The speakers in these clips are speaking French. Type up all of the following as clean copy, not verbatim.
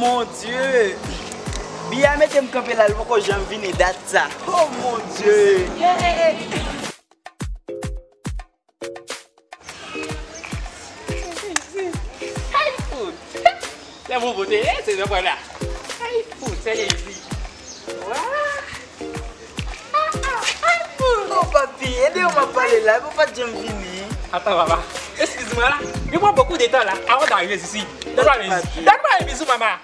mon Dieu. Bien, mettez-moi camper là, pourquoi j'en viens date ça. Oh mon Dieu. C'est mon beauté, c'est le voilà. C'est ici. Oh papi, aidez-moi à parler là, pourquoi j'en viens? Attends, maman. Excuse-moi là. Il prend beaucoup de temps là avant d'arriver ici. Donne-moi un bisou, maman.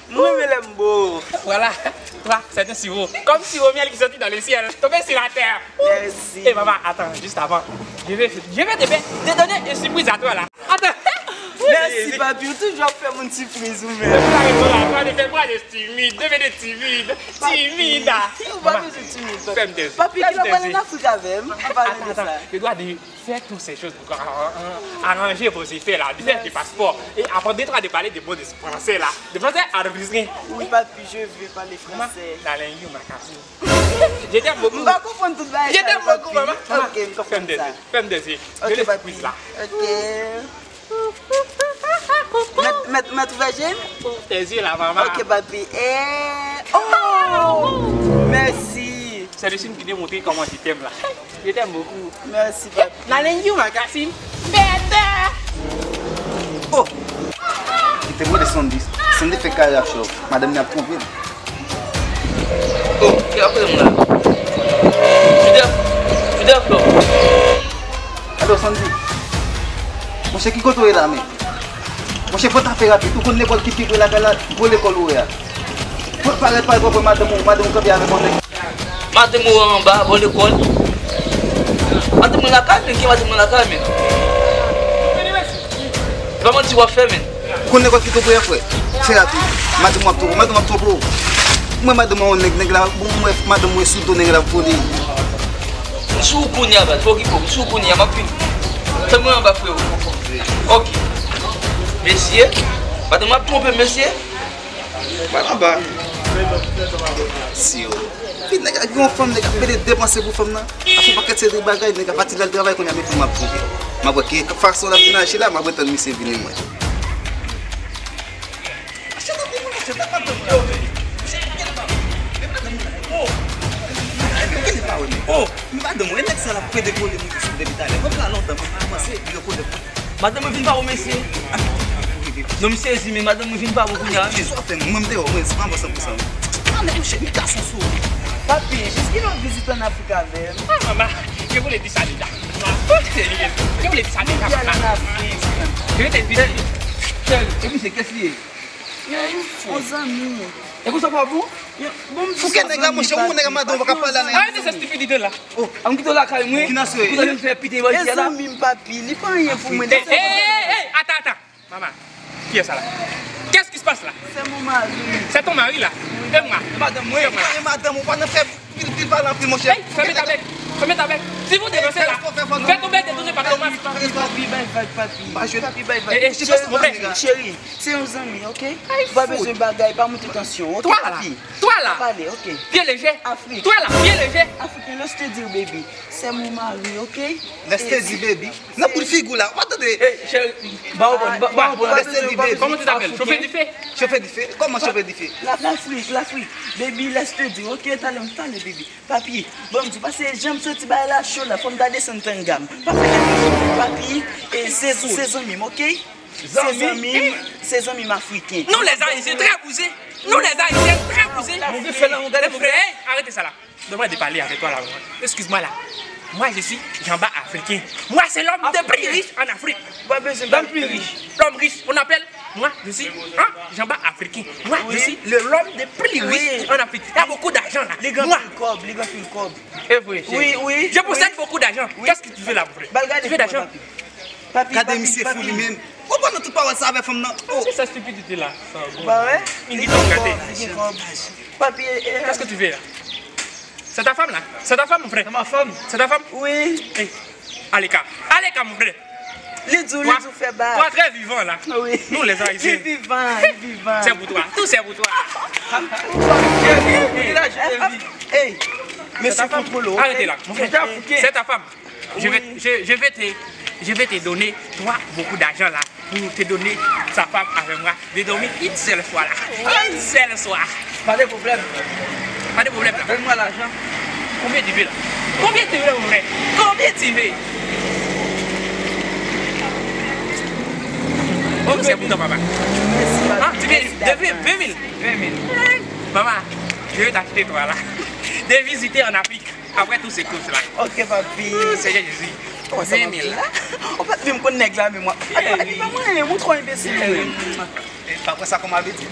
Moi, je l'aime beau. Voilà. Toi, c'est un sirop. Comme sirop miel qui sortit dans le ciel, tombé sur la terre. Merci. Et maman, attends, juste avant. Je vais te donner une surprise à toi là. Attends. Merci papi, toujours faire mon surprise ou même. Ne fais pas de timide, devenez timide. Timide. Papi, tu vas parler en Afrique avec moi. Attends, je dois faire toutes ces choses pour arranger vos effets là, de faire des passeports. Et après, de parler des mots de français là. De français enregistré. Oui papi, je veux parler français. Je t'aime beaucoup. Je vais comprendre tout ça. Je t'aime beaucoup, maman. Ok, fais-moi des yeux. Ok papi. Là. Ok. Mettre vagin? Tes yeux là, maman. Ok papi. Oh! Merci. C'est le signe qui démontre comment je t'aime là. Je t'aime beaucoup. Merci papi. Nalengi Makassim. Oh! C'est moi de Sandy. Sandy fait carrière show. Madame n'a pas compris. Oh, qui a fait là? Tu d'accord? Alors Sandy. Mon cher qui côté là mais. Mon cher faut faire rapide. Tout connaît l'école qui pique la gala pour l'école où est. Faut parler pas pour madame quand bien avec mon nez. Madame en bas pour l'école. Madame la came, qui madame la came. Comment tu vas faire mais? Connaît l'école qui te pour faire. C'est rapide. Madame trop. Moi madame on nèg la moi madame moi sous donner la folie. Sous kunya ba, faut qu'il faut sous kunya ma fille. C'est moi en bas frère. OK. Monsieur, madame m'a trompé monsieur. Madame ba. Si yo. Puis nèg a une femme nèg a fait des dépenses pour femme là. A faut pas que c'est des bagages nèg a parti dans le travail qu'on a mis pour m'a tromper. Ma voix qui façon la finale là m'a besoin monsieur venir moi. Oh, madame, elle est là pour décoller mon sous de l'Italie. Comme là longtemps, avancer, il faut de. Madame vient pas au monsieur. Non monsieur ici mais madame vient pas au kunya. Je suis fait même de au moins 100%. Ah mais je suis cassé sous. Papi, jusqu'à nous visiter en Afrique avec. Ah maman, je voulais dire ça déjà. Je voulais dire ça déjà. Je vais te dire. Et puis c'est qu'est-ce qu'il y a? Aux amis. Et vous ça pas vous? Faut que nèg mon cher, mon nèg madame va pas parler. Arrêtez cette stupidité là. Oh, on quitte la caille moi. Vous allez me faire piter votre Les là. amis, papi, il pas rien pour moi. Attends. Maman, qui est ça là? Qu'est-ce qui se passe là? C'est mon mari. C'est ton mari là? Et moi? Madame, on va ne faire il parle en plus mon cher. Fais mettre avec. Si vous dénoncez là, faites tomber des dossiers par la main. Chérie, c'est nos amis, ok? Pas besoin de bagaille, pas monter tension, ok? Toi là, Parlez, ok? pied léger. Afrique. Toi là, pied léger. Africain, laisse te dire, baby. C'est mon mari, ok? Laisse-te dire baby. N'a pour figure là. Attendez. Eh, chérie, Laisse-te dire baby. Comment tu t'appelles? Chauffeur du fait. Chauffeur du fait. Comment chauffeur du fait? L'Afrique. Baby, laisse te dire, ok? T'as le baby. Papi, bon, tu passes, j'aime ce petit bail là chaud là, faut me garder son gamme. Papi, et ses amis, ok? Ses amis africains. Nous les Haïtiens très bousés. Mon vieux fait là, on garde frère. Arrêtez ça là. Donne-moi de parler avec toi là. Excuse-moi là. Moi je suis Jamba africain. Moi c'est l'homme le plus riche en Afrique. L'homme plus riche. L'homme riche. On appelle. Moi je suis Jamba africain. Moi je suis l'homme le plus riche en Afrique. Il y a beaucoup d'argent là. Les gars font le cob. Oui. Je possède beaucoup d'argent. Qu'est-ce que tu veux là mon frère? Tu veux d'argent? Papi, Regardez monsieur fou lui-même. Pourquoi ne tu pas ça avec femme non? C'est sa stupidité là. Bah ouais. Il dit ton gâté. Papi, qu'est-ce que tu veux là? C'est ta femme là? C'est ta femme mon frère? c'est ma femme. C'est ta femme? oui. Allez, mon frère. Les deux fait bas. Toi très vivant là. Oui. Nous les Haïtiens. Il est vivant. C'est pour toi. Tout c'est pour toi. Hey, monsieur contrôle. Arrêtez là. Mon frère. C'est ta femme. Je vais te je vais te donner, toi, beaucoup d'argent là, pour te donner sa femme avec moi, de dormir une seule fois là. Une seule soir. Pas de problème. Pas de problème là. Donne-moi l'argent. Combien tu veux là? Combien tu veux, mon frère? Combien tu veux? Oh, c'est pour toi, papa. Ah, tu veux 20 000? 20 000. Maman, je vais t'acheter toi là. De visiter en Afrique. Après tout ces courses là. Ok, papi. Seigneur Jésus. 20 000 là. On va te me connaître là, mais moi. Attends, il est trop imbécile. Pas après ça, comme on avait dit.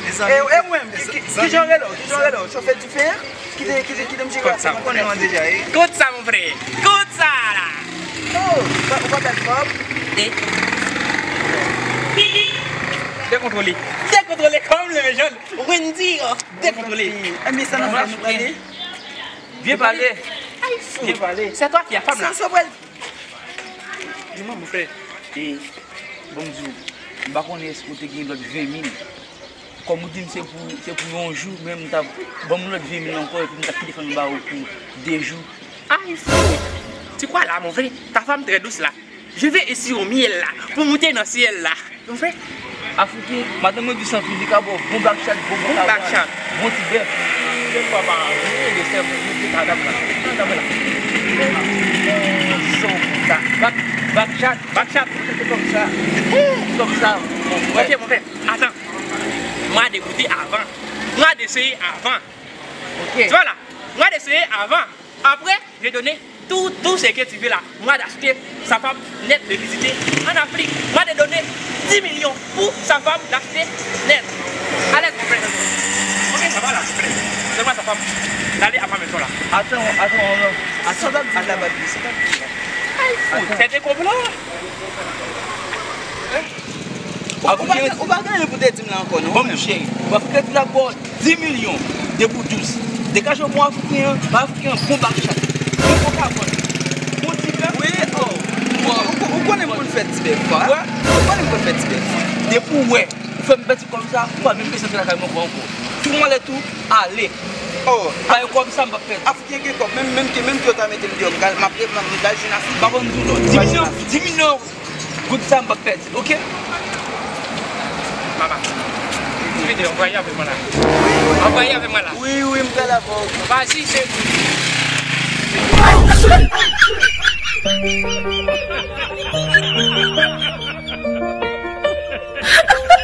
Et moi, qui j'en ai là? Qui j'en ai là? Chauffeur du fer? Qui te me dit Compte ça, mon frère. Compte ça, mon frère. Compte ça là. Oh, on va faire quoi? Et décontrôlé. Décontrôlé comme le jeune. Wendy, décontrôlé. Mais ça n'a pas nous parler. Viens parler. Viens parler. C'est toi qui as femme là. Ça va. Dis-moi, mon frère. Et, bon Dieu, je ne sais pas si vous avez 20 000. Comme vous dites, c'est pour un jour, même si vous avez 20 000 encore, et puis vous avez fait pour 2 jours. Ah, il faut. Tu crois là, mon frère, ta femme très douce là. Je vais ici au miel là, pour monter dans le ciel là. Mon frère. Africain, madame du sang physique, bon backchat, bon backchat, bon tibet. Je ne sais pas, backchat, comme ça. Ok, mon frère, attends. Moi, d'écouter avant. Moi, d'essayer avant. Ok. Tu vois là, moi, d'essayer avant. Après, j'ai donné tout ce que tu veux là. Moi, d'acheter sa femme net de visiter en Afrique. Moi, de donner 10 millions pour sa femme d'acheter net. Allez, mon frère. Ok, ça va là, mon frère. Donne-moi sa femme. D'aller à ma maison là. Attends, C'est des complots. on va gagner peut-être là encore, non? Bon, chéri, on va faire d'abord 10 millions de pour 12. Dégage moi africain, bon backchat. Oui, on connaît pas le fait de faire. On connaît pas le fait de faire. Des pour ouais, fais un petit comme ça, pour même que ça fait la caille encore. Tout le monde est tout, allez. Oh, pas comme ça, on va faire. Africain qui comme même que tu as mis le dieu, m'a pris ma gymnastique. Par contre, 10 millions, good ça, on va faire, ok? Maman, tu veux te envoyer avec moi là? Envoyer avec moi là? Oui, je me la voix. Vas-y, c'est Ha ha ha!